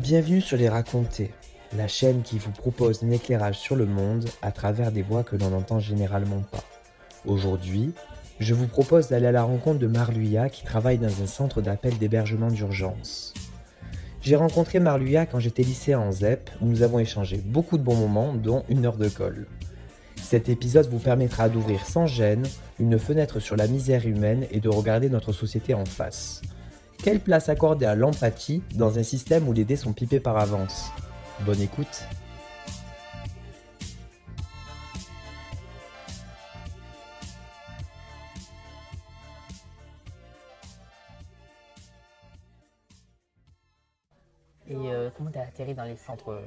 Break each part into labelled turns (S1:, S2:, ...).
S1: Bienvenue sur Les Racontés, la chaîne qui vous propose un éclairage sur le monde à travers des voix que l'on n'entend généralement pas. Aujourd'hui, je vous propose d'aller à la rencontre de Marluya qui travaille dans un centre d'appel d'hébergement d'urgence. J'ai rencontré Marluya quand j'étais lycéen en ZEP, où nous avons échangé beaucoup de bons moments, dont 1 heure de colle. Cet épisode vous permettra d'ouvrir sans gêne une fenêtre sur la misère humaine et de regarder notre société en face. Quelle place accorder à l'empathie dans un système où les dés sont pipés par avance? Bonne écoute.
S2: Et comment tu as atterri dans les centres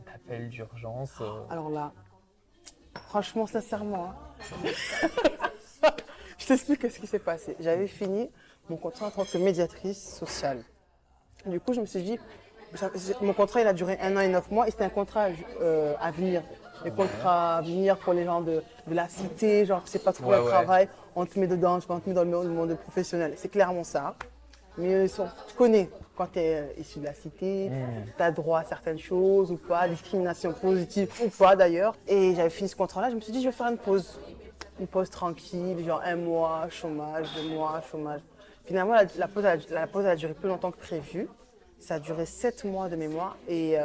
S2: d'appel d'urgence
S3: Alors là, franchement, sincèrement, je t'explique ce qui s'est passé. J'avais fini mon contrat en tant que médiatrice sociale. Du coup, je me suis dit, mon contrat il a duré 1 an et 9 mois et c'était un contrat à venir. Les contrats à venir pour les gens de la cité, genre c'est pas trop le travail, on te met dedans, on te met dans le monde professionnel. C'est clairement ça. Mais tu connais, quand tu es issu de la cité, tu as droit à certaines choses ou pas, discrimination positive ou pas d'ailleurs. Et j'avais fini ce contrat-là, je me suis dit, je vais faire une pause. Une pause tranquille, genre 1 mois, chômage, 2 mois, chômage. Finalement, la pause elle a duré plus longtemps que prévu. Ça a duré 7 mois de mémoire et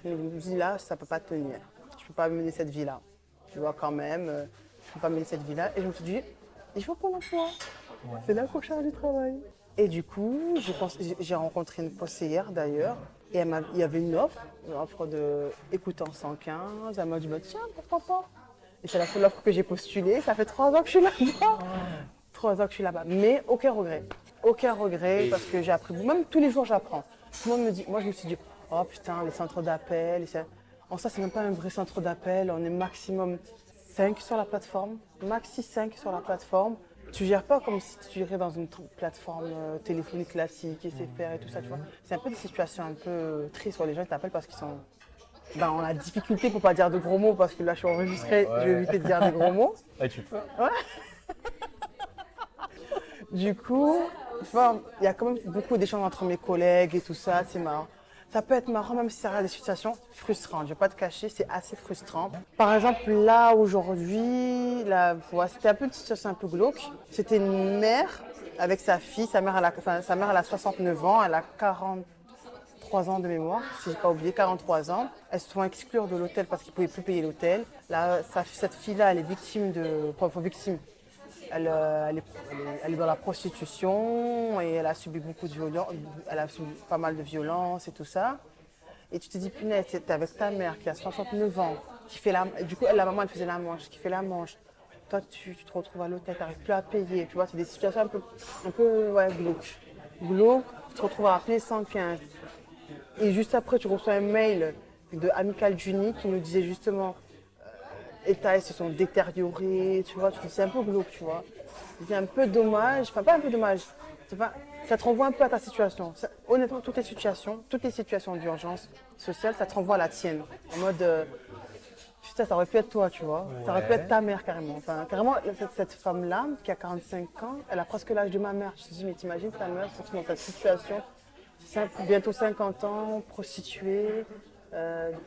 S3: je me dis là, ça ne peut pas tenir. Je ne peux pas mener cette vie-là. Tu vois, quand même, je ne peux pas mener cette vie-là. Et je me suis dit, il faut Pôle emploi. C'est là qu'on cherche du travail. Et du coup, j'ai rencontré une conseillère d'ailleurs. Et il y avait une offre de écoutant 115. Elle m'a dit, bah, tiens, pourquoi pas. Et c'est la seule offre que j'ai postulée. Ça fait 3 ans que je suis là-bas. 3 ans que je suis là-bas. Mais aucun regret. Aucun regret parce que j'ai appris. Même tous les jours, j'apprends. Tout le monde me dit, moi je me suis dit, oh putain, les centres d'appel. En ça, c'est même pas un vrai centre d'appel. On est maximum 5 sur la plateforme. Maxi 5 sur la plateforme. Tu gères pas comme si tu gérais dans une plateforme téléphonique classique, SFR et tout ça, tu vois. C'est un peu des situations un peu tristes sur les gens qui t'appellent parce qu'ils sont dans la difficulté pour pas dire de gros mots parce que là je suis enregistrée, je vais éviter de dire de gros mots.
S2: Ouais, tu peux.
S3: Ouais. Du coup, enfin, il y a quand même beaucoup d'échanges entre mes collègues et tout ça, c'est marrant. Ça peut être marrant même si ça reste des situations frustrantes, je vais pas te cacher, c'est assez frustrant. Par exemple, là, aujourd'hui, c'était un peu une situation un peu glauque. C'était une mère avec sa fille, sa mère elle a 69 ans, elle a 43 ans de mémoire, si je n'ai pas oublié, 43 ans. Elles se font exclure de l'hôtel parce qu'ils ne pouvaient plus payer l'hôtel. Là, cette fille-là, elle est elle est dans la prostitution et elle a subi beaucoup de violences, elle a subi pas mal de violences et tout ça. Et tu te dis, punaise, t'es avec ta mère qui a 69 ans, qui fait du coup, la maman, elle faisait la manche, qui fait la manche. Toi, tu te retrouves à l'hôtel, tu n'arrives plus à payer. Tu vois, c'est des situations un peu ouais, glauques. Glauques, tu te retrouves à appeler 115. Et juste après, tu reçois un mail de Amical Juni qui nous disait justement États se sont détériorés, tu vois, c'est un peu glauque, tu vois. C'est un peu dommage, enfin pas un peu dommage, ça te renvoie un peu à ta situation. Honnêtement, toutes les situations d'urgence sociale, ça te renvoie à la tienne. En mode, putain, ça aurait pu être toi, tu vois. Ça aurait pu être ta mère carrément. Enfin, carrément, cette femme-là, qui a 45 ans, elle a presque l'âge de ma mère. Je te dis, mais t'imagines ta mère, surtout dans cette situation, bientôt 50 ans, prostituée.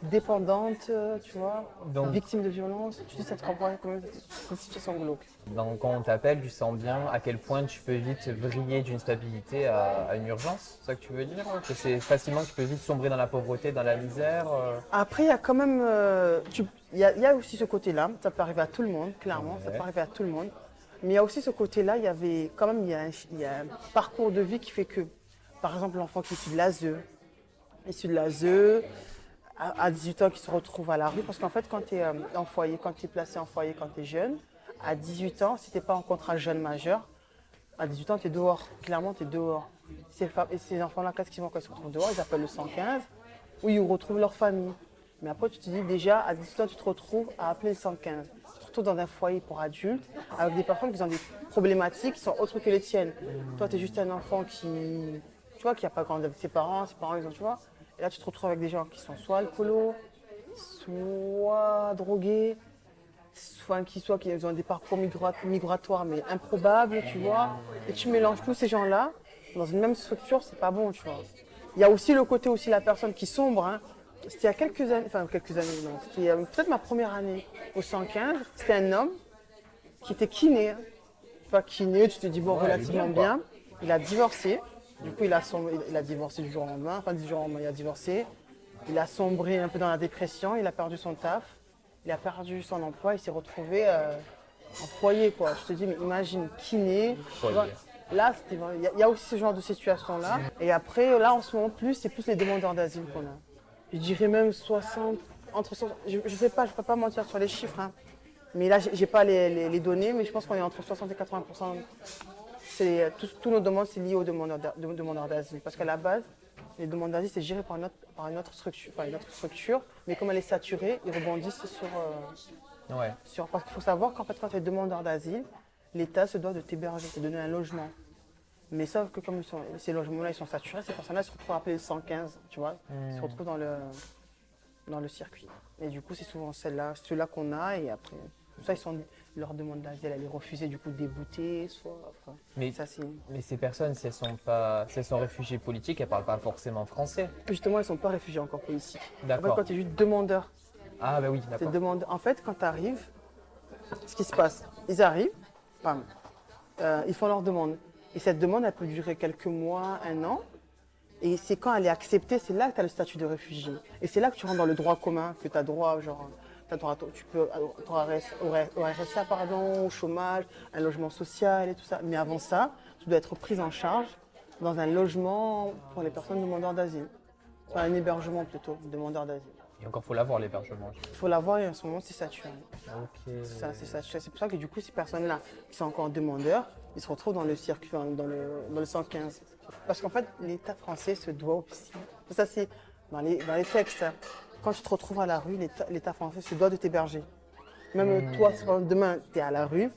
S3: Dépendante, tu vois, victime de violence, tu dis ça te renvoie quand même une situation glauque.
S2: Donc quand on t'appelle, tu sens bien à quel point tu peux vite vriller d'une stabilité à une urgence, c'est ça que tu veux dire? Que c'est facilement que tu peux vite sombrer dans la pauvreté, dans la misère
S3: Après, il y a quand même, il y a aussi ce côté-là, ça peut arriver à tout le monde, clairement, ça peut arriver à tout le monde. Mais il y a aussi ce côté-là, il y a un parcours de vie qui fait que, par exemple, l'enfant qui est issu de l'ASE, à 18 ans qui se retrouve à la rue, parce qu'en fait quand tu es en foyer, quand tu es placé en foyer, quand tu es jeune, à 18 ans, si tu n'es pas en contrat jeune majeur, à 18 ans tu es dehors, clairement tu es dehors. Et ces enfants-là, qu'est-ce qu'ils font quand ils se retrouvent dehors? Ils appellent le 115, où ils retrouvent leur famille. Mais après tu te dis déjà, à 18 ans tu te retrouves à appeler le 115. Tu te retrouves dans un foyer pour adultes, avec des personnes qui ont des problématiques qui sont autres que les tiennes. Toi tu es juste un enfant qui n'a pas grandi avec ses parents ils ont, tu vois. Et là, tu te retrouves avec des gens qui sont soit alcoolos, soit drogués, soit qui ont des parcours migratoires mais improbables, tu vois. Et tu mélanges tous ces gens-là dans une même structure, c'est pas bon, tu vois. Il y a aussi le côté aussi la personne qui sombre. Hein. C'était il y a quelques années, non. C'était peut-être ma première année au 115. C'était un homme qui était kiné. Hein. Enfin, kiné, tu te dis, bon,
S2: Ouais,
S3: relativement
S2: bien,
S3: bien. Il a divorcé. Du coup, il a divorcé du jour au lendemain. Enfin, du jour au lendemain, il a divorcé. Il a sombré un peu dans la dépression. Il a perdu son taf. Il a perdu son emploi. Il s'est retrouvé en foyer, quoi. Je te dis, mais imagine, kiné. Tu vois, là, il y a aussi ce genre de situation-là. Et après, là, en ce moment, c'est plus les demandeurs d'asile qu'on a. Je dirais même 60, entre 60, je sais pas, je ne peux pas mentir sur les chiffres. Hein. Mais là, j'ai pas les données, mais je pense qu'on est entre 60 et 80%. Tous nos demandes, c'est lié aux demandeurs d'asile. Parce qu'à la base, les demandes d'asile, c'est géré par une autre structure. Mais comme elle est saturée, ils rebondissent parce qu'il faut savoir qu'en fait, quand tu es demandeur d'asile, l'État se doit de t'héberger, de donner un logement. Mais sauf que comme ces logements-là, ils sont saturés, ces personnes-là se retrouvent appelées le 115, tu vois. Ils se retrouvent dans le circuit. Et du coup, c'est souvent ceux-là qu'on a. Et après, soit leur demande d'asile, elle est refusée, du coup déboutée,
S2: Mais ces personnes, si elles sont réfugiées politiques, elles ne parlent pas forcément français.
S3: Justement, elles ne sont pas réfugiées encore politiques.
S2: D'accord.
S3: En fait, quand tu es juste demandeur,
S2: Ah bah oui, d'accord.
S3: en fait, quand tu arrives, ce qui se passe, ils arrivent, bam, ils font leur demande. Et cette demande, elle peut durer quelques mois, un an. Et c'est quand elle est acceptée, c'est là que tu as le statut de réfugié. Et c'est là que tu rentres dans le droit commun, que tu as droit, tu peux au RSA, pardon, au chômage, un logement social et tout ça. Mais avant ça, tu dois être prise en charge dans un logement pour les personnes demandeurs d'asile. Enfin, un hébergement plutôt, demandeurs d'asile.
S2: Et encore, il faut l'avoir, l'hébergement.
S3: Il faut l'avoir et en ce moment, c'est saturé.
S2: Ok.
S3: C'est saturé. C'est pour ça que du coup, ces personnes-là qui sont encore demandeurs, ils se retrouvent dans le circuit, dans le 115. Parce qu'en fait, l'État français se doit aussi. Ça, c'est dans les textes. Hein. Quand tu te retrouves à la rue, l'État français se doit de t'héberger. Même toi, si demain, tu es à la rue,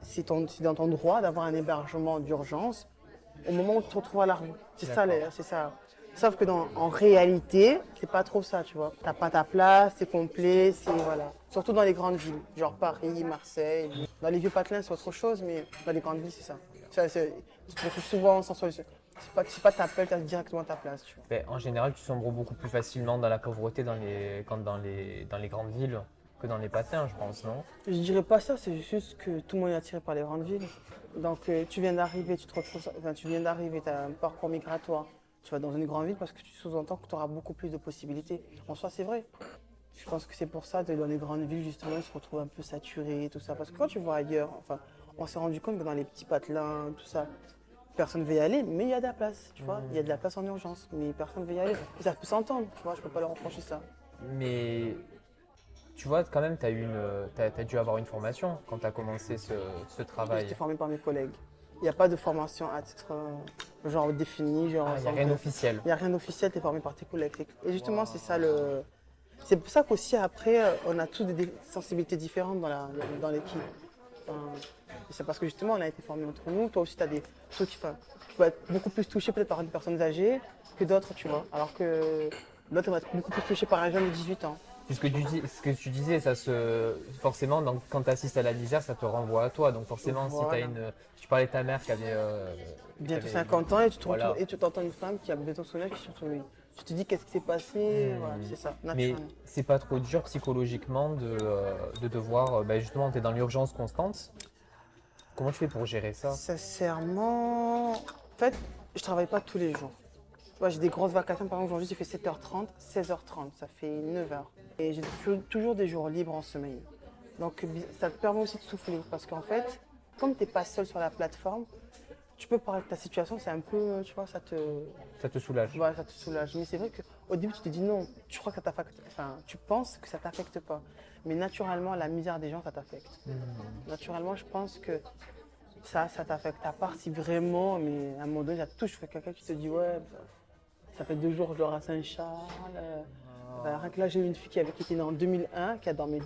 S3: c'est dans ton droit d'avoir un hébergement d'urgence au moment où tu te retrouves à la rue. C'est ça. Sauf que en réalité, c'est pas trop ça, tu vois. T'as pas ta place, c'est complet, voilà. Surtout dans les grandes villes, genre Paris, Marseille. Dans les vieux patelins, c'est autre chose, mais dans les grandes villes, c'est ça. Tu te retrouves souvent sans solution. C'est pas t'appelles, t'as directement ta place, tu vois.
S2: Ben, en général, tu sombres beaucoup plus facilement dans la pauvreté dans les grandes villes que dans les patelins, je pense, non?
S3: Je dirais pas ça, c'est juste que tout le monde est attiré par les grandes villes. Donc tu viens d'arriver, tu as un parcours migratoire. Tu vas dans une grande ville parce que tu sous-entends que tu auras beaucoup plus de possibilités. En soi, c'est vrai. Je pense que c'est pour ça que dans les grandes villes, justement, ils se retrouvent un peu saturés et tout ça. Parce que quand tu vois ailleurs, on s'est rendu compte que dans les petits patelins, tout ça, personne ne veut y aller, mais il y a de la place, tu vois. Il y a de la place en urgence, mais personne ne veut y aller. Et ça peut s'entendre, tu vois, je peux pas leur reprocher ça.
S2: Mais tu vois, quand même, t'as dû avoir une formation quand tu as commencé ce travail.
S3: J'étais formé par mes collègues. Il n'y a pas de formation à titre genre défini.
S2: Il n'y a rien d'officiel.
S3: Il n'y a rien d'officiel, tu es formé par tes collègues. Et justement, c'est ça c'est pour ça qu'aussi après, on a tous des sensibilités différentes dans l'équipe. C'est parce que justement, on a été formés entre nous. Toi aussi, tu as des trucs tu vas être beaucoup plus touché peut-être par des personnes âgées que d'autres, tu vois. Alors que l'autre va être beaucoup plus touché par un jeune de 18 ans.
S2: Ce que tu disais, forcément, donc, quand tu assistes à la misère, ça te renvoie à toi. Donc forcément,
S3: Voilà.
S2: tu parlais de ta mère qui avait
S3: bientôt 50 ans et tu te retrouves, et tu t'entends une femme qui a besoin de soleil qui est sur lui. Tu te dis qu'est-ce qui s'est passé, voilà, c'est ça,
S2: Mais
S3: naturellement.
S2: c'est pas trop dur psychologiquement de devoir, justement, tu es dans l'urgence constante. Comment tu fais pour gérer ça?
S3: Sincèrement, en fait, je travaille pas tous les jours. Ouais, j'ai des grosses vacations, par exemple aujourd'hui j'ai fait 7h30, 16h30, ça fait 9h. Et j'ai toujours des jours libres en semaine. Donc ça te permet aussi de souffler parce qu'en fait, comme tu n'es pas seul sur la plateforme, tu peux parler de ta situation, c'est un peu, tu vois,
S2: Ça te soulage.
S3: ouais, ça te soulage. Mais c'est vrai qu'au début tu te dis non, tu crois que ça t'affecte, tu penses que ça t'affecte pas. Mais naturellement, la misère des gens, ça t'affecte. Naturellement, je pense que ça t'affecte. À part si vraiment, mais à un moment donné, ça te touche. Quelqu'un qui te dit, ouais, ça fait 2 jours que je dors à Saint-Charles. Rien que là, j'ai eu une fille qui était née en 2001, qui a dormi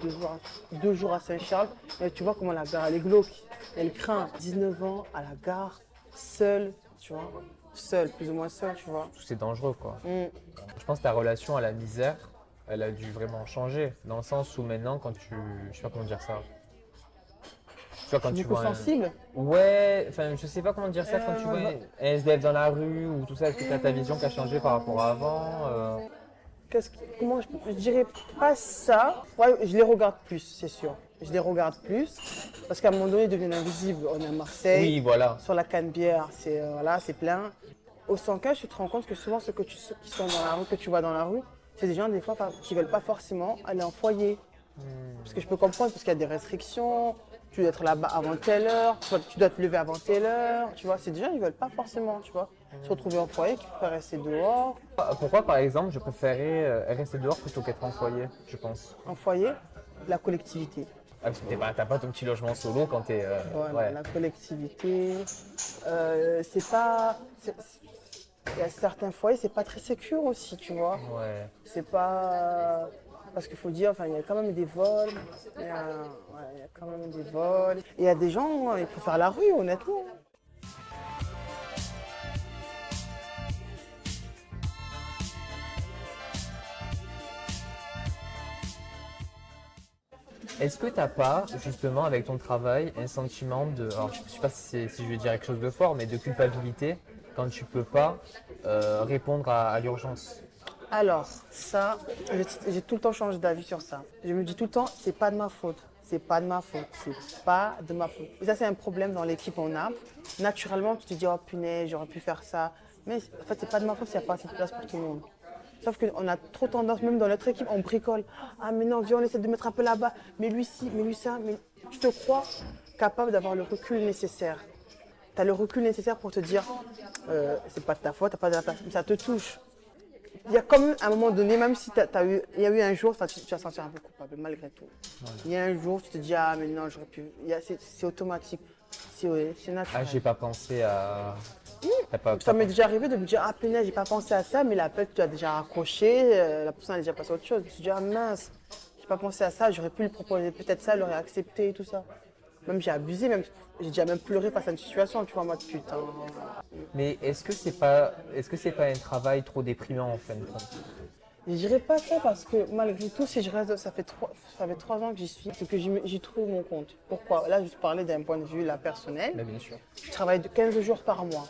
S3: 2 jours à Saint-Charles. Et tu vois comment la gare, elle est glauque. Elle craint 19 ans à la gare, seule, tu vois. Seule, plus ou moins seule, tu vois.
S2: C'est dangereux, quoi. Je pense que ta relation à la misère, elle a dû vraiment changer. Dans le sens où maintenant, je sais pas comment dire ça. Tu vois, quand tu
S3: Beaucoup
S2: vois
S3: sensible.
S2: Ouais, enfin, je sais pas comment dire ça, quand tu vois
S3: bah-
S2: un SDF dans la rue ou tout ça, est-ce que tu as ta vision qui a changé par rapport à avant
S3: Comment je dirais pas ça. Ouais, je les regarde plus, c'est sûr. Je les regarde plus parce qu'à un moment donné, ils deviennent invisibles. On est à Marseille,
S2: Oui, voilà.
S3: sur la Canebière, c'est voilà, c'est plein. Au 115, tu te rends compte que souvent ceux qui sont dans la rue, que tu vois dans la rue, c'est des gens des fois qui veulent pas forcément aller en foyer. Parce que je peux comprendre parce qu'il y a des restrictions. Tu dois être là-bas avant telle heure, tu dois te lever avant telle heure, tu vois. C'est des gens qui veulent pas forcément, tu vois, se retrouver en foyer, qui préfèrent rester dehors.
S2: Pourquoi, par exemple, je préférais rester dehors plutôt qu'être en foyer, je pense.
S3: En foyer, la collectivité.
S2: Ah, parce que t'as pas ton petit logement solo quand t'es.
S3: Voilà,
S2: Ouais.
S3: la collectivité. C'est pas. Il y a certains foyers, c'est pas très sécure aussi, tu vois.
S2: Ouais.
S3: C'est pas. Parce qu'il faut dire, enfin, il y a quand même des vols. Il y a quand même des vols. Et il y a des gens, ils préfèrent la rue, honnêtement.
S2: Est-ce que t'as pas, justement, avec ton travail, un sentiment de. Alors, je sais pas si je vais dire quelque chose de fort, mais de culpabilité quand tu peux pas répondre à l'urgence?
S3: Alors, ça, j'ai tout le temps changé d'avis sur ça. Je me dis tout le temps, c'est pas de ma faute. C'est pas de ma faute. C'est pas de ma faute. Et ça, c'est un problème dans l'équipe on a. Naturellement, tu te dis, oh punaise, j'aurais pu faire ça. Mais en fait, c'est pas de ma faute s'il n'y a pas assez de place pour tout le monde. Sauf qu'on a trop tendance, même dans notre équipe, on bricole. Ah, mais non, viens, on essaie de mettre un peu là-bas. Mais lui, ci, mais lui, ça. Mais tu te crois capable d'avoir le recul nécessaire. Tu as le recul nécessaire pour te dire, c'est pas de ta faute, t'as pas de la place. Mais ça te touche. Il y a comme un moment donné, même si il y a eu un jour, tu vas sentir un peu coupable malgré tout. Ouais. Il y a un jour, tu te dis, ah mais non, j'aurais pu. C'est automatique, c'est naturel.
S2: Ah, j'ai pas pensé à.
S3: Ça m'est déjà arrivé de me dire, ah punaise, j'ai pas pensé à ça, mais l'appel, tu as déjà raccroché, la personne a déjà passé à autre chose. Je me suis dit, ah mince, j'ai pas pensé à ça, j'aurais pu lui proposer peut-être ça, elle aurait accepté et tout ça. Même j'ai abusé, j'ai déjà même pleuré face à une situation, tu vois, moi, putain.
S2: Mais est-ce que c'est pas un travail trop déprimant en fin de compte?
S3: Je dirais pas ça parce que malgré tout, si je reste, ça fait 3 ans que j'y suis, c'est que j'ai trouvé mon compte. Pourquoi? Là, je te parlais d'un point de vue là, personnel.
S2: Mais bien sûr.
S3: Je travaille de 15 jours par mois.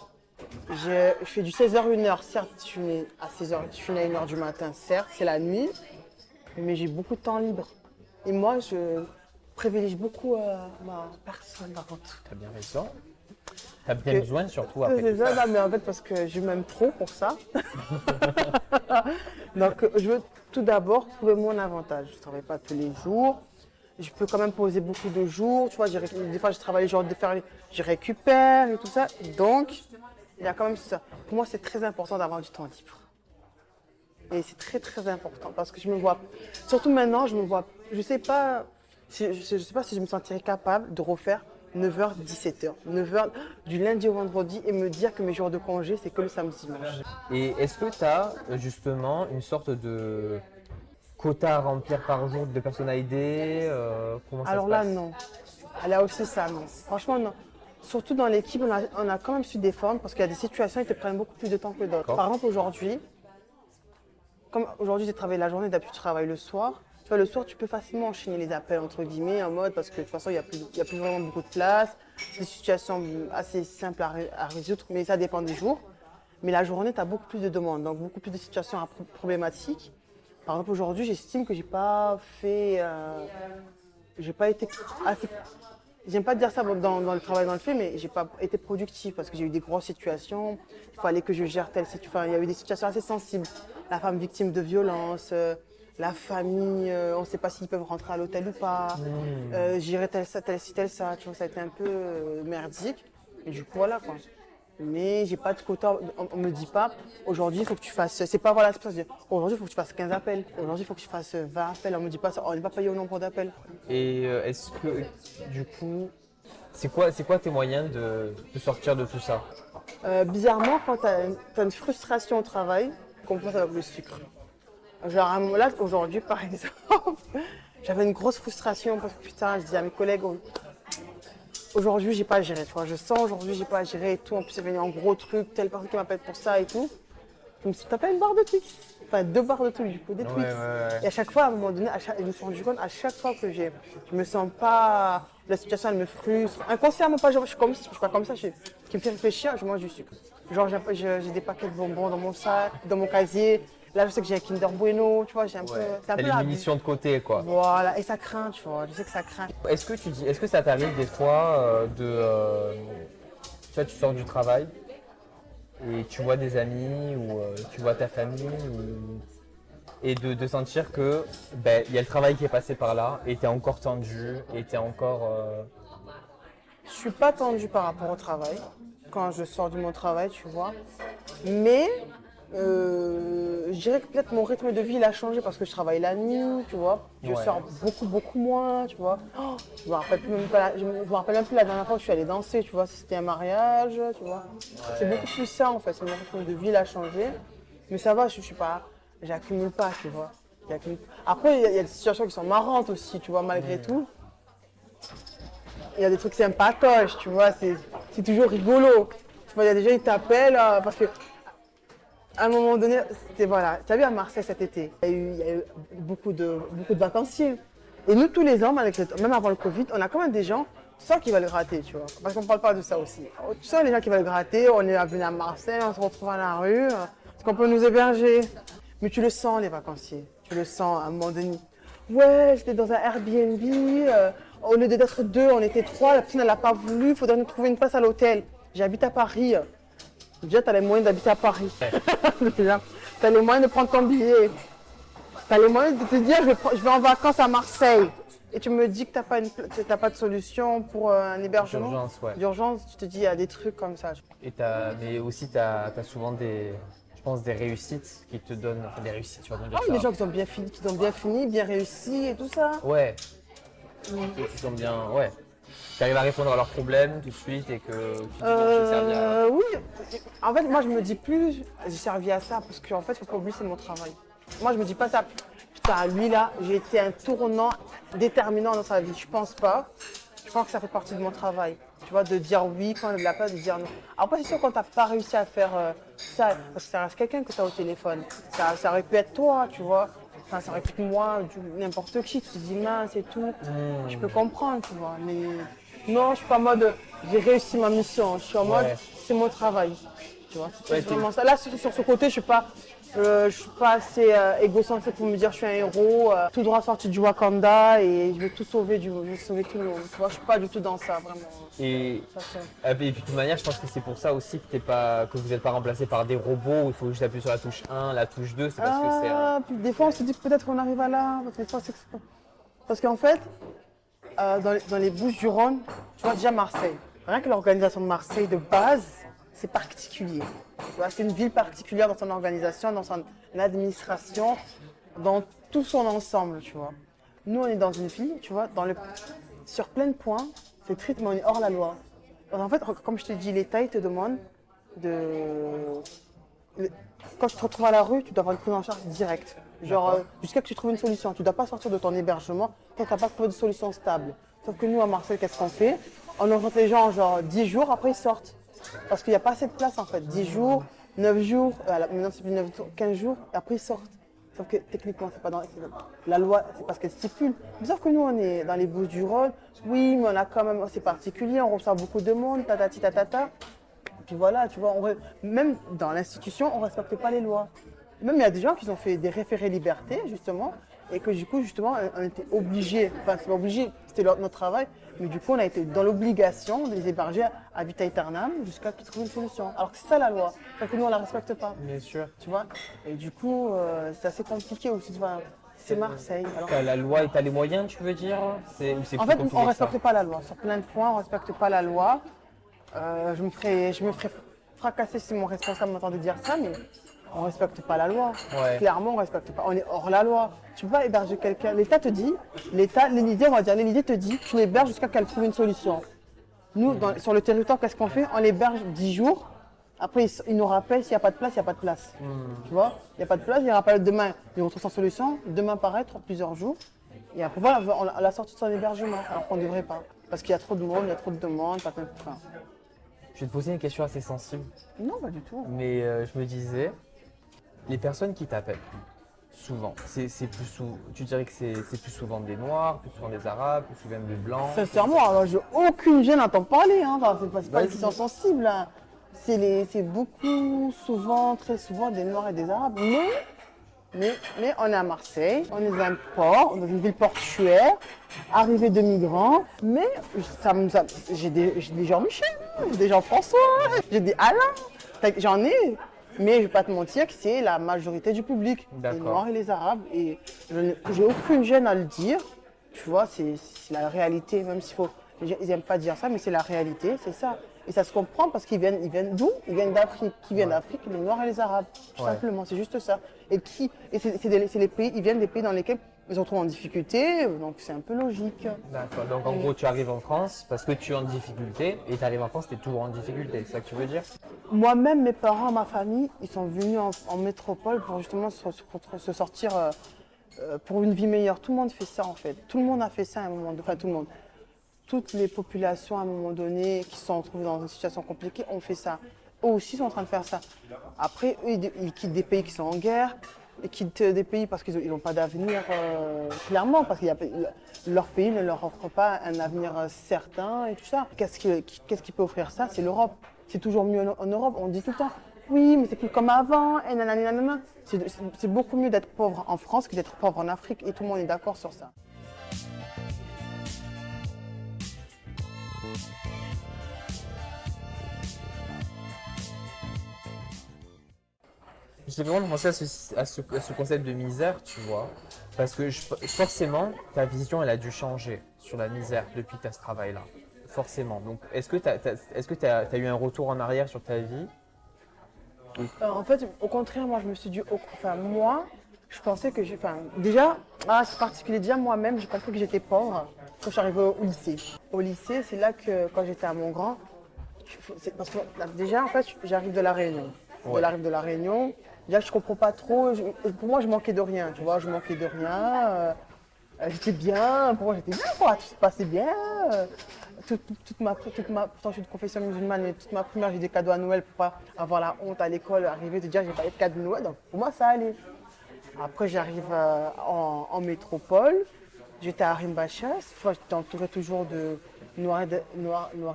S3: Je fais du 16h-1h, certes, je suis née à 16h, je suis née à 1h du matin, certes, c'est la nuit, mais j'ai beaucoup de temps libre. Et moi, je privilégie beaucoup ma personne avant tout.
S2: T'as bien raison. T'as bien besoin surtout après.
S3: C'est ça, mais en fait, parce que je m'aime trop pour ça. Donc, je veux tout d'abord trouver mon avantage. Je ne travaille pas tous les jours. Je peux quand même poser beaucoup de jours. Tu vois, des fois, je travaille genre de faire, je récupère et tout ça. Donc, il y a quand même ça. Pour moi, c'est très important d'avoir du temps libre. Et c'est très, très important parce que je me vois, surtout maintenant, je sais pas si je me sentirais capable de refaire 9h, 17h. 9h du lundi au vendredi et me dire que mes jours de congé, c'est que le samedi dimanche.
S2: Et est-ce que tu as justement une sorte de quota à remplir par jour de personnes à aider comment ça
S3: Alors
S2: se
S3: là,
S2: passe?
S3: non. Là aussi, ça, non. Franchement, non. Surtout dans l'équipe, on a quand même su défendre parce qu'il y a des situations qui te prennent beaucoup plus de temps que d'autres. Par exemple, aujourd'hui, comme aujourd'hui, j'ai travaillé la journée, d'habitude, je travaille le soir. Tu vois, le soir, tu peux facilement enchaîner les appels, entre guillemets, en mode, parce que de toute façon, il n'y a plus vraiment beaucoup de place. C'est des situations assez simples à résoudre, mais ça dépend des jours. Mais la journée, tu as beaucoup plus de demandes, donc beaucoup plus de situations problématiques. Par exemple, aujourd'hui, j'estime que j'ai pas été assez. J'aime pas dire ça dans le travail dans le fait, mais j'ai pas été productive parce que j'ai eu des grosses situations. Il fallait que je gère telle situation. Enfin, il y a eu des situations assez sensibles. La femme victime de violence, la famille, on ne sait pas s'ils peuvent rentrer à l'hôtel ou pas. Gérer tel ça. Tu vois, ça a été un peu merdique. Et du coup, voilà quoi. Mais j'ai pas de quota, on me dit pas, aujourd'hui il faut que tu fasses, c'est pas voilà, c'est pour ça que je dis, aujourd'hui il faut que tu fasses 15 appels, aujourd'hui il faut que tu fasses 20 appels, on me dit pas ça, on n'est pas payé au nombre d'appels.
S2: Et est-ce que du coup, c'est quoi tes moyens de sortir de tout ça?
S3: Bizarrement, quand tu as une frustration au travail, compense avec le sucre. Genre là, aujourd'hui par exemple, j'avais une grosse frustration parce que putain, je dis à mes collègues, aujourd'hui, j'ai pas à gérer, tu vois. Je sens aujourd'hui, j'ai pas à gérer et tout. En plus, c'est venu en gros truc, telle personne qui m'appelle pour ça et tout. Je me suis tapé une barre de Twix. Enfin, 2 barres de Twix, du coup, des Twix.
S2: Ouais.
S3: Et à chaque fois, à un moment donné, je me suis rendu compte, à chaque fois que je me sens pas la situation elle me frustre. Inconsciemment, pas, genre, je suis pas comme ça, ce qui me fait réfléchir, je mange du sucre. Genre j'ai des paquets de bonbons dans mon sac, dans mon casier. Là, je sais que j'ai un Kinder Bueno, tu vois, j'ai un peu. C'est un
S2: T'as
S3: peu
S2: les
S3: la-
S2: munitions de côté, quoi.
S3: Voilà, et ça craint, tu vois, je sais que ça craint.
S2: Est-ce que ça t'arrive des fois tu vois, tu sors du travail et tu vois des amis ou tu vois ta famille et de sentir que ben, y a le travail qui est passé par là et t'es encore tendu et t'es encore
S3: Je suis pas tendue par rapport au travail, quand je sors de mon travail, tu vois. Mais je dirais que peut-être mon rythme de vie il a changé parce que je travaille la nuit, tu vois. Je
S2: Ouais.
S3: sors beaucoup moins, tu vois. Oh, je me rappelle même pas, je me rappelle même plus la dernière fois que je suis allée danser, tu vois, si c'était un mariage, tu vois. C'est beaucoup plus ça en fait, c'est mon rythme de vie il a changé. Mais ça va, je suis pas, j'accumule pas, tu vois. Après, il y a des situations qui sont marrantes aussi, tu vois, malgré tout. Il y a des trucs sympatoches, tu vois, c'est toujours rigolo. Tu vois, il y a des gens qui t'appellent parce que à un moment donné, c'était voilà, tu as vu à Marseille cet été, il y a eu beaucoup de vacanciers. Et nous, tous les ans, même avant le Covid, on a quand même des gens, tu sens qu'ils veulent gratter, tu vois. Parce qu'on ne parle pas de ça aussi. Tu sens les gens qui veulent gratter, on est venu à Marseille, on se retrouve à la rue, est-ce qu'on peut nous héberger? Mais tu le sens, les vacanciers. Tu le sens à un moment donné. Ouais, j'étais dans un Airbnb, au lieu d'être deux, on était trois, la personne, elle n'a pas voulu, il faudrait nous trouver une place à l'hôtel. J'habite à Paris. Déjà, tu as les moyens d'habiter à Paris. Tu as les moyens de prendre ton billet. Tu as les moyens de te dire, je vais en vacances à Marseille. Et tu me dis que tu n'as pas de solution pour un hébergement.
S2: d'urgence, ouais.
S3: D'urgence, tu te dis, il y a des trucs comme ça.
S2: Mais aussi t'as souvent je pense des réussites qui te donnent enfin, des réussites, tu vas me dire
S3: Ah, des
S2: ça.
S3: gens qui ont bien fini, bien réussi et tout ça.
S2: Ouais. Qui sont bien, ouais. Tu arrives à répondre à leurs problèmes tout de suite et que tu dis bon, j'ai servi à.
S3: Oui, en fait, moi je me dis plus, j'ai servi à ça parce qu'en fait, il faut pas oublier, c'est mon travail. Moi je me dis pas ça, putain, lui là, j'ai été un tournant déterminant dans sa vie. Je pense pas. Je pense que ça fait partie de mon travail. Tu vois, de dire oui quand il y a de la place, de dire non. Après, c'est sûr, quand tu n'as pas réussi à faire ça, parce que ça reste quelqu'un que tu as au téléphone. Ça aurait pu être toi, tu vois. Enfin, ça aurait pu être moi, n'importe qui. Tu te dis mince et tout. Je peux comprendre, tu vois. Mais non, je suis pas en mode j'ai réussi ma mission. Je suis en mode
S2: Ouais.
S3: c'est mon travail. Tu vois, c'est
S2: Ouais,
S3: vraiment ça. Là, sur ce côté, je suis pas assez égocentrique pour me dire je suis un héros, tout droit sorti du Wakanda et je vais tout sauver, je vais sauver tout le monde. Tu vois, je suis pas du tout dans ça, vraiment.
S2: Et,
S3: Ça,
S2: et puis de toute manière, je pense que c'est pour ça aussi que vous n'êtes pas remplacé par des robots où il faut juste appuyer sur la touche 1, la touche 2, c'est parce que c'est
S3: Puis des fois, on se dit que peut-être qu'on arrive à là. Parce que des fois, parce qu'en fait, dans les Bouches-du-Rhône, tu vois déjà Marseille. Rien que l'organisation de Marseille de base, c'est particulier. Tu vois, c'est une ville particulière dans son organisation, dans son administration, dans tout son ensemble, tu vois. Nous, on est dans une ville, tu vois, sur plein de points, c'est triste, mais on est hors la loi. Donc, en fait, comme je te dis, l'État, il te demande quand tu te retrouves à la rue, tu dois avoir une prise en charge directe. Genre, jusqu'à que tu trouves une solution. Tu ne dois pas sortir de ton hébergement tant que tu n'as pas trouvé de solution stable. Sauf que nous, à Marseille, qu'est-ce qu'on fait? On envoie les gens, genre 10 jours, après ils sortent. Parce qu'il n'y a pas assez de place en fait. 10 jours, 9 jours, maintenant c'est plus 9 jours, 15 jours, et après ils sortent. Sauf que techniquement, c'est pas dans la loi, c'est parce qu'elle stipule. Mais sauf que nous, on est dans les Bouches-du-Rhône. Oui, mais on a quand même, c'est particulier, on reçoit beaucoup de monde, tatati tatata. Puis voilà, tu vois, même dans l'institution, on ne respecte pas les lois. Même il y a des gens qui ont fait des référés liberté, justement, et que du coup, justement, on était obligés, enfin, c'est pas obligé, c'était notre travail, mais du coup, on a été dans l'obligation de les héberger à vita aeternam jusqu'à qu'ils trouvent une solution. Alors que c'est ça la loi, sauf que nous, on ne la respecte pas,
S2: bien sûr.
S3: tu vois. Et du coup, c'est assez compliqué aussi, tu vois. C'est Marseille. Alors,
S2: T'as la loi et t'as les moyens, tu veux dire? Ou c'est
S3: en
S2: plus
S3: fait,
S2: compliqué
S3: on ne
S2: que ça
S3: respecte pas la loi. Sur plein de points, on ne respecte pas la loi. Je me ferais fracasser si mon responsable m'entendait dire ça, mais on ne respecte pas la loi.
S2: Ouais.
S3: Clairement, on ne respecte pas. On est hors la loi. Tu ne peux pas héberger quelqu'un. L'État te dit, l'Élysée, on va dire, l'Élysée te dit, tu l'héberges jusqu'à qu'elle trouve une solution. Nous, sur le territoire, qu'est-ce qu'on fait? On l'héberge 10 jours. Après, ils nous rappellent s'il n'y a pas de place, il n'y a pas de place. Tu vois? Il n'y a pas de place, ils rappellent demain, ils retrouvent sans solution. Demain, pareil, plusieurs jours. Et après, voilà, on l'a sorti de son hébergement, alors qu'on ne devrait pas. Parce qu'il y a trop de monde, il y a trop de demandes. Enfin,
S2: Je vais te poser une question assez sensible,
S3: non, pas du tout.
S2: mais je me disais, les personnes qui t'appellent souvent? C'est plus tu dirais que c'est plus souvent des Noirs, plus souvent des Arabes, plus souvent des Blancs?
S3: Sincèrement, alors j'ai aucune gêne à t'en parler, hein. Enfin, c'est pas une
S2: Vas-y.
S3: question sensible, hein. C'est beaucoup, souvent, très souvent des Noirs et des Arabes. Mais on est à Marseille, on est dans un port, dans une ville portuaire, arrivée de migrants. Mais j'ai des Jean-Michel, j'ai des Jean-François, j'ai des Alain. J'en ai, mais je ne vais pas te mentir que c'est la majorité du public, les
S2: D'accord.
S3: Noirs et les Arabes. Et j'ai aucune gêne à le dire. Tu vois, c'est la réalité, même s'il faut. Ils n'aiment pas dire ça, mais c'est la réalité, c'est ça. Et ça se comprend parce qu'ils viennent d'où? Ils viennent d'Afrique. Qui viennent d'Afrique? Les Noirs et les Arabes, tout
S2: Ouais.
S3: simplement, c'est juste ça. Et c'est les pays, ils viennent des pays dans lesquels ils se retrouvent en difficulté, donc c'est un peu logique.
S2: D'accord. Donc en gros, tu arrives en France parce que tu es en difficulté et tu arrives en France, tu es toujours en difficulté. C'est ça que tu veux dire?
S3: Moi-même, mes parents, ma famille, ils sont venus en métropole pour justement se sortir pour une vie meilleure. Tout le monde fait ça en fait. Tout le monde a fait ça à un moment donné. Enfin, tout le monde. Toutes les populations à un moment donné qui se sont retrouvées dans une situation compliquée ont fait ça. Eux aussi sont en train de faire ça. Après, eux, ils quittent des pays qui sont en guerre, ils quittent des pays parce qu'ils n'ont pas d'avenir, clairement, parce que leur pays ne leur offre pas un avenir certain et tout ça. Qu'est-ce qui peut offrir ça? C'est l'Europe. C'est toujours mieux en Europe. On dit tout le temps, oui, mais c'est plus comme avant, et nanani, nanana. C'est beaucoup mieux d'être pauvre en France que d'être pauvre en Afrique, et tout le monde est d'accord sur ça.
S2: J'ai vraiment pensé à ce concept de misère, tu vois, parce que forcément, ta vision, elle a dû changer sur la misère depuis que tu as ce travail-là. Forcément. Donc, est-ce que tu as eu un retour en arrière sur ta vie?
S3: En fait, au contraire, moi, je me suis dit, moi, je pensais que déjà, c'est particulier, déjà moi-même, je pensais que j'étais pauvre quand je suis arrivée au lycée. Au lycée, c'est là que, quand j'étais à Montgrand, parce que déjà, en fait, j'arrive de La Réunion.
S2: Ouais.
S3: J'arrive de La Réunion, déjà, je comprends pas trop, pour moi, je manquais de rien, tu vois, je manquais de rien. J'étais bien, pour moi, j'étais bien, quoi, tout se passait bien. Pourtant, je suis de confession musulmane, mais toute ma primaire, j'ai des cadeaux à Noël pour pas avoir la honte à l'école, arriver, de dire j'ai pas eu de cadeau de Noël, donc pour moi, ça allait. Après, j'arrive en métropole, j'étais à Rimbachas, j'étais entourée toujours de noirs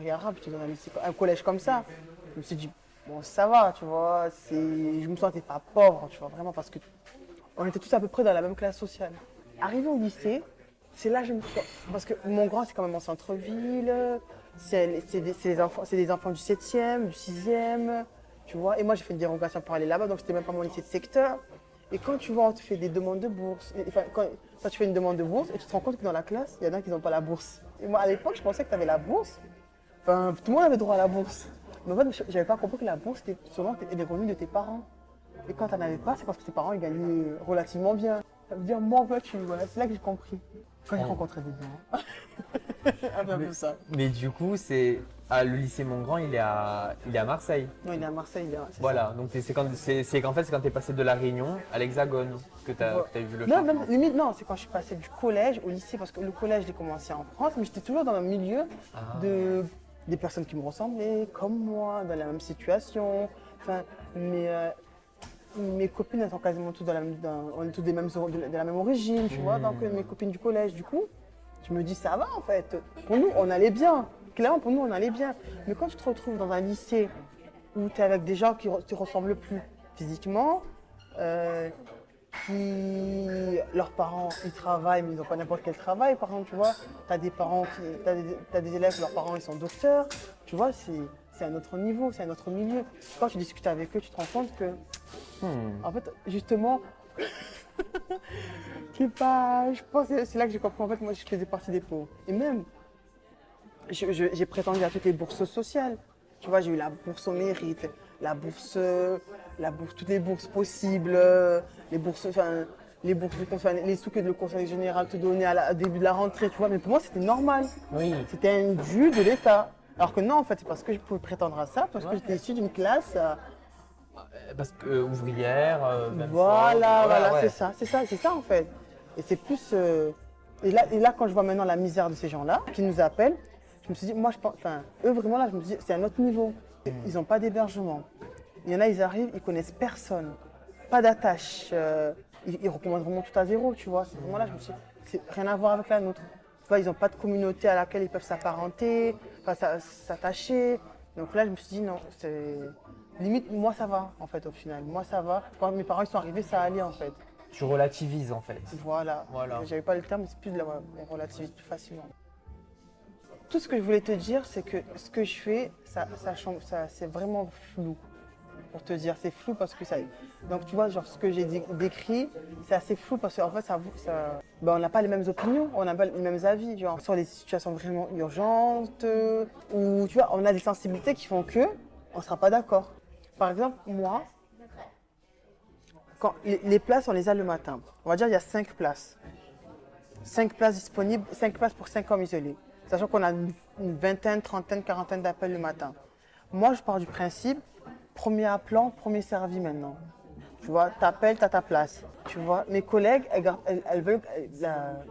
S3: et arabes, j'étais dans un collège comme ça. Je me suis dit, bon, ça va, tu vois, je me sentais pas pauvre, tu vois, vraiment, parce que on était tous à peu près dans la même classe sociale. Arrivé au lycée, c'est là que je me suis... Parce que Montgrand, c'est quand même en centre-ville, c'est des enfants du 7e, du 6e, tu vois. Et moi, j'ai fait une dérogation pour aller là-bas, donc c'était même pas mon lycée de secteur. Et quand tu vois, tu fais des demandes de bourse, quand tu fais une demande de bourse, et tu te rends compte que dans la classe, il y en a qui n'ont pas la bourse. Et moi, à l'époque, je pensais que tu avais la bourse. Enfin, tout le monde avait droit à la bourse. Mais en fait, je n'avais pas compris que la bourse, c'était souvent les revenus de tes parents. Et quand tu n'en avais pas, c'est parce que tes parents ils gagnaient relativement bien. Ça veut dire, moi, en fait, voilà, c'est là que j'ai compris. Quand j'ai rencontré des gens. Un peu ça.
S2: Mais du coup, le lycée Montgrand, il est à Marseille.
S3: Non, il est à Marseille,
S2: Voilà, donc c'est quand tu es passé de la Réunion à l'Hexagone que tu as vu le
S3: Non,
S2: changement.
S3: même, limite, non, c'est quand je suis passée du collège au lycée, parce que le collège, j'ai commencé en France, mais j'étais toujours dans un milieu des personnes qui me ressemblaient, comme moi, dans la même situation. Enfin, mes copines, elles sont quasiment toutes on est toutes de la même origine, tu vois, donc mes copines du collège, du coup, je me dis, ça va en fait. Pour nous, on allait bien. Clairement, pour nous, on allait bien. Mais quand tu te retrouves dans un lycée où tu es avec des gens qui ne te ressemblent plus physiquement, leurs parents, ils travaillent, mais ils n'ont pas n'importe quel travail, par exemple, tu vois. Tu as des élèves, leurs parents, ils sont docteurs, tu vois, c'est un autre niveau, c'est un autre milieu. Quand tu discutes avec eux, tu te rends compte que, en fait, justement, je pense que c'est là que j'ai compris, en fait, moi, je faisais partie des pauvres. Et même, j'ai prétendu à toutes les bourses sociales. Tu vois, j'ai eu la bourse au mérite, toutes les bourses possibles, les bourses, les sous que le conseil général te donnait au début de la rentrée, tu vois. Mais pour moi, c'était normal.
S2: Oui.
S3: C'était un dû de l'État. Alors que non, en fait, c'est parce que je pouvais prétendre à ça, parce que j'étais issue d'une classe.
S2: Parce que ouvrière, même
S3: Voilà,
S2: ouais.
S3: c'est ça en fait. Et c'est plus. Et là, quand je vois maintenant la misère de ces gens-là, qui nous appellent, je me suis dit, moi, eux vraiment là, je me suis dit, c'est un autre niveau. Ils n'ont pas d'hébergement. Il y en a, ils arrivent, ils connaissent personne. Pas d'attache. ils recommandent vraiment tout à zéro, tu vois. C'est vraiment là, je me suis dit, c'est rien à voir avec la nôtre. Tu vois, ils n'ont pas de communauté à laquelle ils peuvent s'apparenter, enfin, s'attacher. Donc là, je me suis dit, non, c'est... Limite, moi, ça va, en fait, au final. Moi, ça va. Quand mes parents ils sont arrivés, ça allait, en fait.
S2: Tu relativises en fait.
S3: Voilà.
S2: Voilà.
S3: J'avais pas le terme, mais c'est plus de la... On relativise plus facilement. Tout ce que je voulais te dire, c'est que ce que je fais, c'est vraiment flou. Pour te dire, c'est flou parce que ça... Donc tu vois, genre ce que j'ai décrit, c'est assez flou parce qu'en fait, ben, on n'a pas les mêmes opinions, on n'a pas les mêmes avis. Genre, sur les situations vraiment urgentes, ou tu vois, on a des sensibilités qui font que on ne sera pas d'accord. Par exemple, moi, quand les places, on les a le matin. On va dire il y a 5 places. 5 places disponibles, 5 places pour 5 hommes isolés. Sachant qu'on a une vingtaine, trentaine, quarantaine d'appels le matin. Moi, je pars du principe, premier appelant, premier servi maintenant. Tu vois, t'appelles, t'as ta place. Tu vois, mes collègues, elles veulent,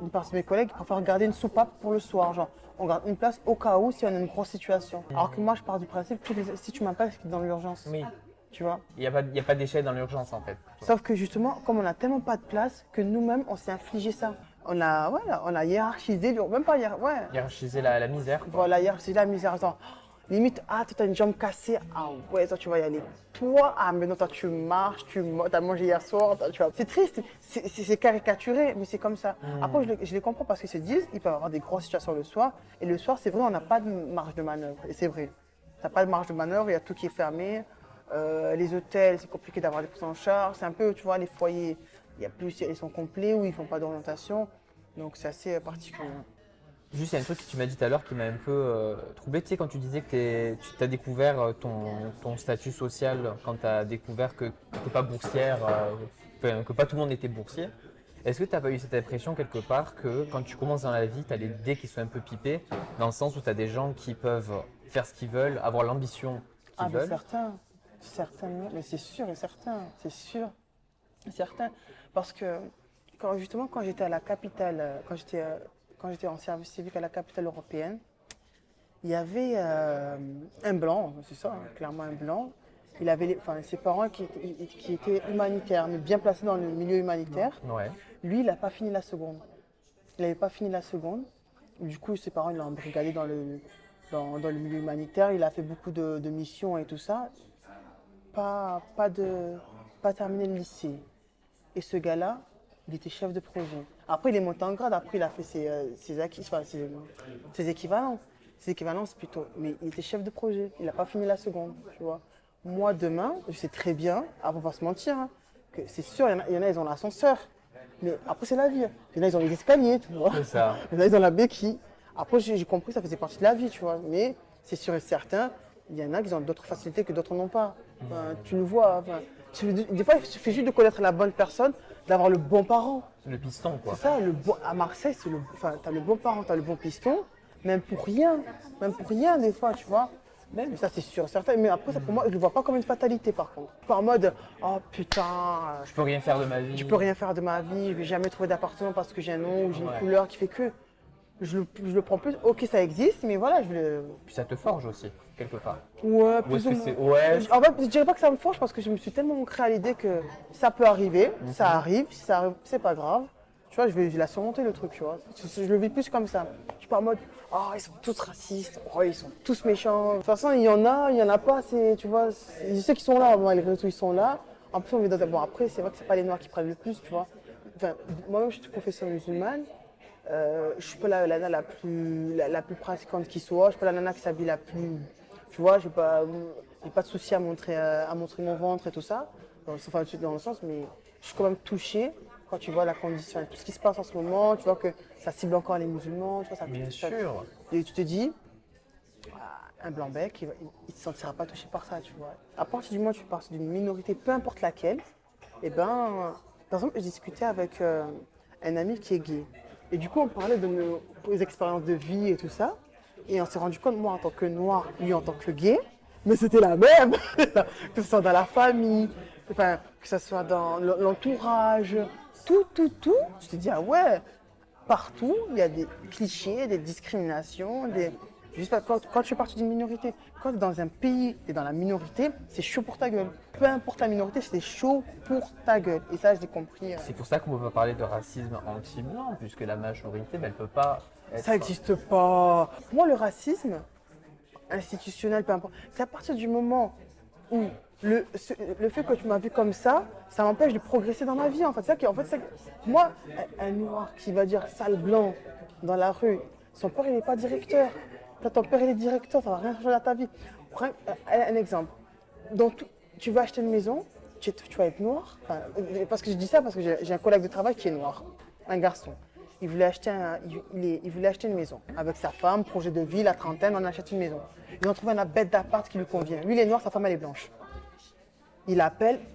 S3: une partie de mes collègues préfèrent garder une soupape pour le soir. Genre, on garde une place au cas où si on a une grosse situation. Alors que moi, je pars du principe, si tu m'appelles, c'est dans l'urgence.
S2: Oui.
S3: Tu vois.
S2: Il n'y a pas d'échec dans l'urgence en fait.
S3: Sauf que justement, comme on n'a tellement pas de place, que nous-mêmes, on s'est infligé ça. On a hiérarchisé, même pas
S2: Hiérarchiser la misère. Quoi.
S3: Voilà, hiérarchiser la misère. Genre, limite, toi, t'as une jambe cassée, ouais, toi, tu vas y aller. Toi, mais non, toi, tu marches, t'as mangé hier soir, tu vois. C'est triste, c'est caricaturé, mais c'est comme ça. Après, je les comprends parce qu'ils se disent, ils peuvent avoir des grosses situations le soir. Et le soir, c'est vrai, on n'a pas de marge de manœuvre. Et c'est vrai. T'as pas de marge de manœuvre, il y a tout qui est fermé. Les hôtels, c'est compliqué d'avoir des prises en charge. C'est un peu, tu vois, les foyers, ils sont complets ou ils font pas d'orientation. Donc, c'est assez particulier.
S2: Juste, il y a un truc que tu m'as dit tout à l'heure qui m'a un peu troublé. Tu sais, quand tu disais que tu as découvert ton statut social, quand tu as découvert que tu n'étais pas boursière, que pas tout le monde était boursier, est-ce que tu n'as pas eu cette impression quelque part que quand tu commences dans la vie, tu as les dés qui sont un peu pipés, dans le sens où tu as des gens qui peuvent faire ce qu'ils veulent, avoir l'ambition qu'ils veulent?
S3: Certainement, mais c'est sûr et certain, c'est sûr et certain. Parce que quand j'étais à la capitale, quand j'étais en service civique à la capitale européenne, il y avait un blanc, c'est ça, hein, clairement un blanc. Il avait ses parents qui étaient humanitaires, mais bien placés dans le milieu humanitaire.
S2: Ouais.
S3: Lui, il n'a pas fini la seconde. Il n'avait pas fini la seconde. Du coup, ses parents l'ont embrigadé dans le milieu humanitaire. Il a fait beaucoup de missions et tout ça. Pas terminé le lycée. Et ce gars-là, il était chef de projet. Après, il est monté en grade. Après, il a fait ses équivalents. Ses équivalences plutôt. Mais il était chef de projet. Il n'a pas fini la seconde, tu vois. Moi, demain, je sais très bien, après, on va pas se mentir, hein, que c'est sûr, il y en a, ils ont l'ascenseur. Mais après, c'est la vie. Il y en a, ils ont les escaliers, tu vois.
S2: C'est ça.
S3: Il y en a, ils ont la béquille. Après, j'ai compris que ça faisait partie de la vie, tu vois. Mais c'est sûr et certain, il y en a qui ont d'autres facilités que d'autres n'ont pas. Enfin, tu le vois. Enfin, des fois, il suffit juste de connaître la bonne personne, d'avoir le bon parent.
S2: Le piston, quoi.
S3: C'est ça, à Marseille, tu as le bon parent, tu as le bon piston, même pour rien, des fois, tu vois. Mais ça, c'est sûr, certain. Mais après, ça, pour moi, je ne le vois pas comme une fatalité, par contre. Pas en mode, oh putain,
S2: Je peux rien faire de ma vie.
S3: je peux rien faire de ma vie, je vais jamais trouver d'appartement parce que j'ai un nom ou j'ai une couleur qui fait que. Je le prends plus, ok, ça existe, mais voilà, je le.
S2: Puis ça te forge aussi, quelque part.
S3: Ouais,
S2: Ou
S3: plus
S2: est-ce
S3: ou
S2: que
S3: moins.
S2: c'est. Ouais.
S3: En fait, je dirais pas que ça me forge parce que je me suis tellement ancré à l'idée que ça peut arriver, ça arrive, si ça arrive, c'est pas grave. Tu vois, je vais la surmonter le truc, tu vois. Je le vis plus comme ça. Je suis pas en mode, oh, ils sont tous racistes, oh, ils sont tous méchants. De toute façon, il y en a pas, tu vois. Ceux qui sont là, malgré tout, ils sont là. En plus, on vit dans un. Bon, après, c'est vrai que c'est pas les noirs qui prennent le plus, tu vois. Enfin, moi-même, je suis de confession musulmane. Je suis pas la nana la plus pratiquante qui soit. Je suis pas la nana qui s'habille la plus. Tu vois, j'ai pas de souci à montrer mon ventre et tout ça. Dans le sens, mais je suis quand même touchée quand tu vois la condition, tout ce qui se passe en ce moment. Tu vois que ça cible encore les musulmans. Tu vois, ça,
S2: Bien sûr.
S3: Et tu te dis, un blanc-bec, il ne se sentira pas touché par ça, tu vois. À partir du moment où tu passes d'une minorité, peu importe laquelle, et par exemple, je discutais avec un ami qui est gay. Et du coup, on parlait de nos expériences de vie et tout ça. Et on s'est rendu compte, moi en tant que noir, lui en tant que gay, mais c'était la même. Que ce soit dans la famille, enfin, que ce soit dans l'entourage, tout. Je te dis, ah ouais, partout, il y a des clichés, des discriminations, Juste quand tu fais partie d'une minorité, quand tu es dans un pays et dans la minorité, c'est chaud pour ta gueule. Peu importe la minorité, c'est chaud pour ta gueule. Et ça, je l'ai compris.
S2: C'est pour ça qu'on ne peut pas parler de racisme anti-blanc, puisque la majorité, elle ne peut pas être...
S3: Ça n'existe pas. Pour moi, le racisme institutionnel, peu importe, c'est à partir du moment où le fait que tu m'as vu comme ça m'empêche de progresser dans ma vie. En fait, moi, un noir qui va dire sale blanc dans la rue, son père, il n'est pas directeur. Toi, ton père, il est directeur, ça ne va rien changer à ta vie. Prends un exemple. Tu vas acheter une maison, tu vas être noir. Parce que je dis ça parce que j'ai un collègue de travail qui est noir, un garçon. Il voulait acheter une maison avec sa femme, projet de vie, la trentaine, on achète une maison. Ils ont trouvé un bête d'appart qui lui convient. Lui, il est noir, sa femme, elle est blanche. Il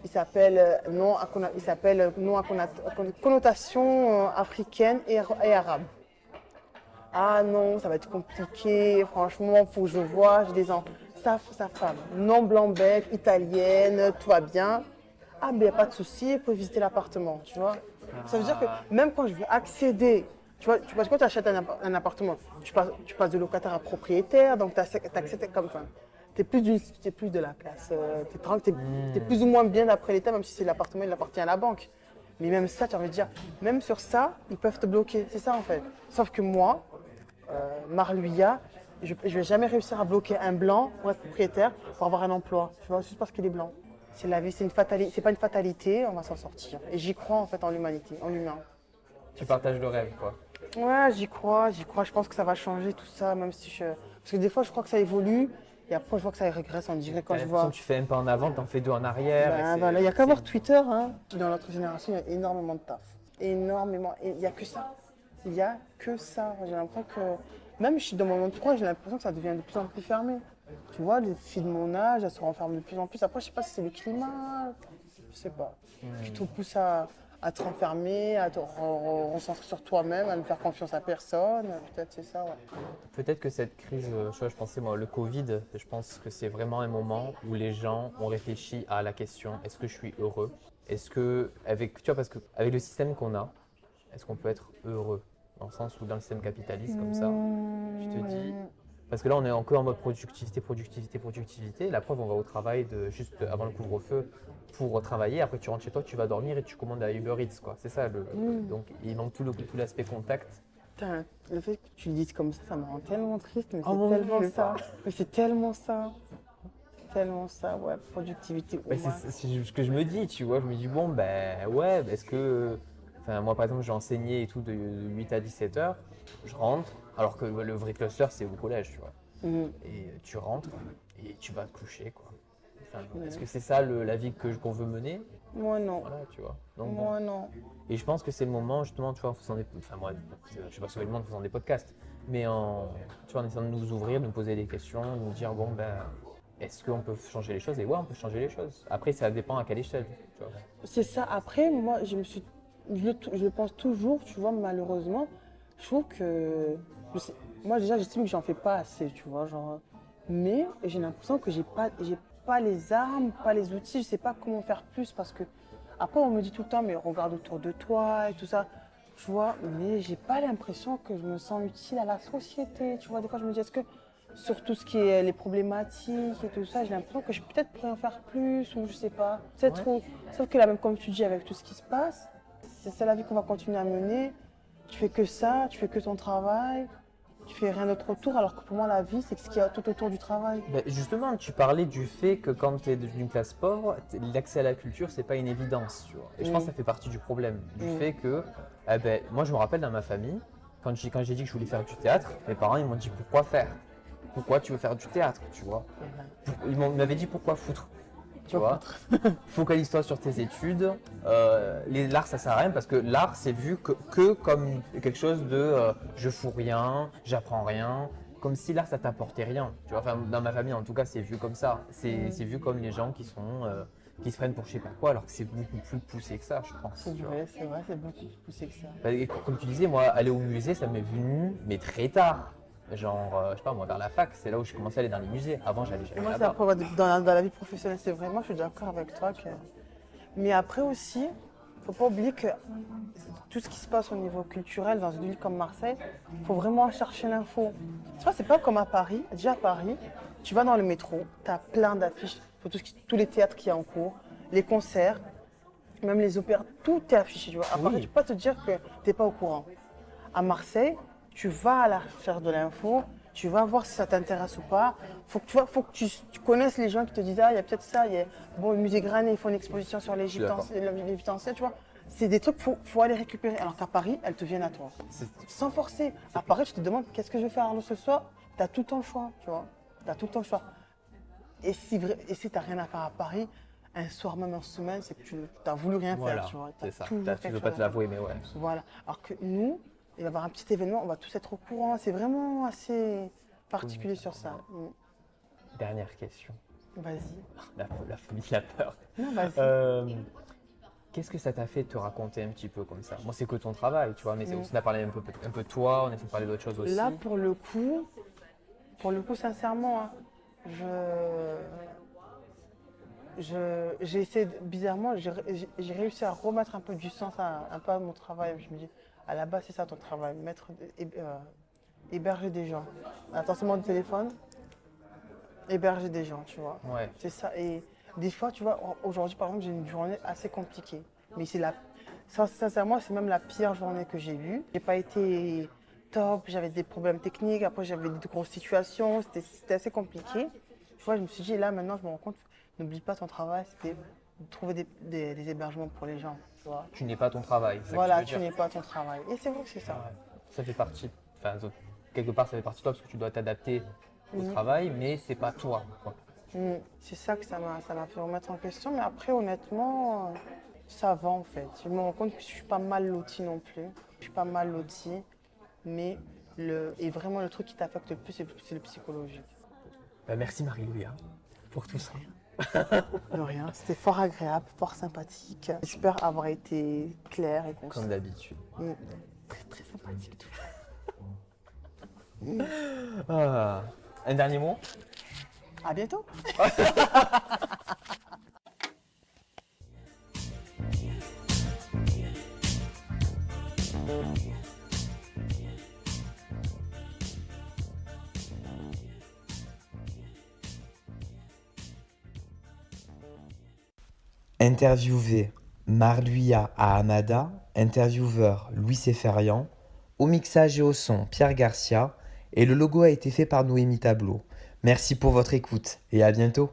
S3: s'appelle nom à connotation africaine et arabe. Ah non, ça va être compliqué, franchement, il faut que je vois, j'ai des enfants. Sa femme, non blanc-bec, italienne, tout va bien. Ah, mais il n'y a pas de souci, il peut visiter l'appartement, tu vois. Ça veut dire que même quand je veux accéder, tu vois quand tu achètes un appartement, tu passes de locataire à propriétaire, donc tu accèdes comme ça. Tu es plus de la classe, tu es plus ou moins bien d'après l'État, même si c'est l'appartement, il appartient à la banque. Mais même ça, tu as envie de dire, même sur ça, ils peuvent te bloquer, c'est ça en fait. Sauf que moi, Marluya, je ne vais jamais réussir à bloquer un blanc pour être propriétaire, pour avoir un emploi, tu vois, juste parce qu'il est blanc. C'est la vie, c'est pas une fatalité, on va s'en sortir. Et j'y crois en fait en l'humanité, en l'humain.
S2: Tu partages le rêve, quoi.
S3: Ouais, j'y crois, je pense que ça va changer tout ça, même si Parce que des fois, je crois que ça évolue, et après, je vois que ça régresse, on dirait quand je vois...
S2: Tu fais un pas en avant, t'en fais deux en arrière.
S3: Ben, voilà, il n'y a qu'à voir Twitter, hein. Dans notre génération, il y a énormément de taf. Énormément, et il n'y a que ça. Il n'y a que ça. J'ai l'impression que... Même dans mon entourage, j'ai l'impression que ça devient de plus en plus fermé. Tu vois, les filles de mon âge, elles se renferment de plus en plus. Après, je sais pas si c'est le climat, je sais pas. Qui te pousse à te renfermer, à te recentrer sur toi-même, à ne faire confiance à personne. Peut-être c'est ça, ouais.
S2: Peut-être que cette crise, tu vois, je pensais, moi, le Covid, je pense que c'est vraiment un moment où les gens ont réfléchi à la question, est-ce que je suis heureux? Est-ce que, tu vois, parce qu'avec le système qu'on a, est-ce qu'on peut être heureux? Dans le sens où dans le système capitaliste comme ça, je te dis... Parce que là, on est encore en mode productivité. La preuve, on va au travail juste avant le couvre-feu pour travailler. Après, tu rentres chez toi, tu vas dormir et tu commandes à Uber Eats, quoi. C'est ça. Donc, il manque tout l'aspect contact.
S3: Putain, le fait que tu le dises comme ça me rend tellement triste. Mais
S2: Oh,
S3: c'est tellement ça. Mais c'est tellement ça. Tellement ça, ouais. Productivité.
S2: Ouais. C'est ce que je me dis, tu vois. Je me dis, bon, ben ouais, est-ce que... Enfin, moi, par exemple, j'ai enseigné et tout de 8 à 17 heures. Je rentre, alors que le vrai cluster, c'est au collège, tu vois. Et tu rentres et tu vas te coucher, quoi. Enfin, est-ce que c'est ça la vie qu'on veut mener?
S3: Moi, non.
S2: Voilà, tu vois. Donc,
S3: Moi, non.
S2: Et je pense que c'est le moment, justement, tu vois, en faisant moi, je ne vais pas sauver le monde en faisant des podcasts, mais tu vois, en essayant de nous ouvrir, de nous poser des questions, de nous dire, bon, ben, est-ce qu'on peut changer les choses? Et ouais, on peut changer les choses. Après, ça dépend à quelle échelle, tu vois.
S3: C'est ça. Après, moi, je le pense toujours, tu vois, malheureusement. Je trouve que... moi, déjà, j'estime que j'en fais pas assez, tu vois, genre... Mais j'ai l'impression que j'ai pas les armes, pas les outils, je sais pas comment faire plus parce que... Après, on me dit tout le temps, mais regarde autour de toi et tout ça, tu vois, mais j'ai pas l'impression que je me sens utile à la société, tu vois. Des fois, je me dis, est-ce que sur tout ce qui est les problématiques et tout ça, j'ai l'impression que je peut-être pourrais en faire plus ou je sais pas. Peut-être sauf que là, même comme tu dis, avec tout ce qui se passe, c'est ça la vie qu'on va continuer à mener. Tu fais que ça, tu fais que ton travail, tu fais rien d'autre autour, alors que pour moi, la vie, c'est ce qu'il y a tout autour du travail.
S2: Ben justement, tu parlais du fait que quand tu es d'une classe pauvre, l'accès à la culture, c'est pas une évidence, tu vois. Et je pense que ça fait partie du problème, du fait que, moi, je me rappelle dans ma famille, quand j'ai dit que je voulais faire du théâtre, mes parents, ils m'ont dit pourquoi faire? Pourquoi tu veux faire du théâtre, tu vois? Ils m'avaient dit pourquoi foutre? Tu vois, focalise-toi sur tes études. L'art, ça sert à rien parce que l'art, c'est vu que comme quelque chose de je fous rien, j'apprends rien, comme si l'art, ça t'apportait rien. Tu vois, enfin, dans ma famille, en tout cas, c'est vu comme ça. C'est vu comme les gens qui se prennent pour je sais pas quoi, alors que c'est beaucoup plus poussé que ça, je pense.
S3: C'est vrai, c'est beaucoup plus poussé que ça.
S2: Et comme tu disais, moi, aller au musée, ça m'est venu, mais très tard. Genre, je sais pas, moi, vers la fac, c'est là où j'ai commencé à aller dans les musées. Avant, j'allais jamais
S3: Moi, c'est
S2: là-bas.
S3: après, dans la vie professionnelle, c'est vraiment, je suis d'accord avec toi. Mais après aussi, faut pas oublier que tout ce qui se passe au niveau culturel dans une ville comme Marseille, il faut vraiment chercher l'info. Tu vois, c'est pas comme à Paris. Déjà à Paris, tu vas dans le métro, tu as plein d'affiches sur tous les théâtres qu'il y a en cours, les concerts, même les opéras, tout est affiché. Tu vois. À Paris, tu peux pas te dire que tu n'es pas au courant. À Marseille, tu vas à la recherche de l'info, tu vas voir si ça t'intéresse ou pas. Faut que tu connaisses les gens qui te disent ah, il y a peut-être ça, bon, le musée Granet, ils font une exposition sur l'Égypte ancienne, tu vois. C'est des trucs qu'il faut aller récupérer. Alors qu'à Paris, elles te viennent à toi. Sans forcer. À Paris, tu te demandes qu'est-ce que je vais faire Arnaud ce soir, tu as tout ton choix, tu vois. Tu as tout ton choix. Et si tu n'as rien à faire à Paris, un soir même en semaine, c'est que tu n'as voulu rien faire, tu vois.
S2: C'est ça. Tu ne veux pas te l'avouer, mais ouais.
S3: Voilà. Alors que nous, il va y avoir un petit événement, on va tous être au courant. C'est vraiment assez particulier sur ça.
S2: Dernière question.
S3: Vas-y.
S2: La folie, la peur.
S3: Non, vas-y.
S2: Qu'est-ce que ça t'a fait de te raconter un petit peu comme ça? Moi, c'est que ton travail, tu vois, mais on a parlé un peu de toi, on essaie de parler d'autres choses aussi.
S3: Là, pour le coup, sincèrement, hein, j'ai essayé, bizarrement, j'ai réussi à remettre un peu du sens un peu à mon travail. Je me dis, à la base, c'est ça ton travail, héberger des gens. Attention du téléphone, héberger des gens, tu vois.
S2: Ouais.
S3: C'est ça. Et des fois, tu vois, aujourd'hui, par exemple, j'ai une journée assez compliquée. Mais sincèrement, c'est même la pire journée que j'ai eue. J'ai pas été top, j'avais des problèmes techniques, après j'avais des grosses situations, c'était assez compliqué. Tu vois, je me suis dit, là, maintenant, je me rends compte, n'oublie pas ton travail, c'était de trouver des hébergements pour les gens, tu vois.
S2: Tu n'es pas ton travail.
S3: Voilà, tu n'es pas ton travail. Et c'est vrai que c'est ça.
S2: Ouais. Ça fait partie, quelque part, ça fait partie de toi parce que tu dois t'adapter au travail, mais c'est pas toi, quoi.
S3: C'est ça que ça m'a fait remettre en question. Mais après, honnêtement, ça va en fait. Je me rends compte que je suis pas mal lotie non plus. Je suis pas mal lotie. Mais vraiment, le truc qui t'affecte le plus, c'est le psychologique.
S2: Merci Marie-Louis pour tout ça.
S3: De rien. C'était fort agréable, fort sympathique. J'espère avoir été clair et concis.
S2: Comme d'habitude.
S3: Très, très sympathique tout.
S2: Un dernier mot?
S3: À bientôt.
S1: Interviewé Marluya à Hamada, intervieweur Louis Seferian, au mixage et au son Pierre Garcia, et le logo a été fait par Noémie Tableau. Merci pour votre écoute et à bientôt.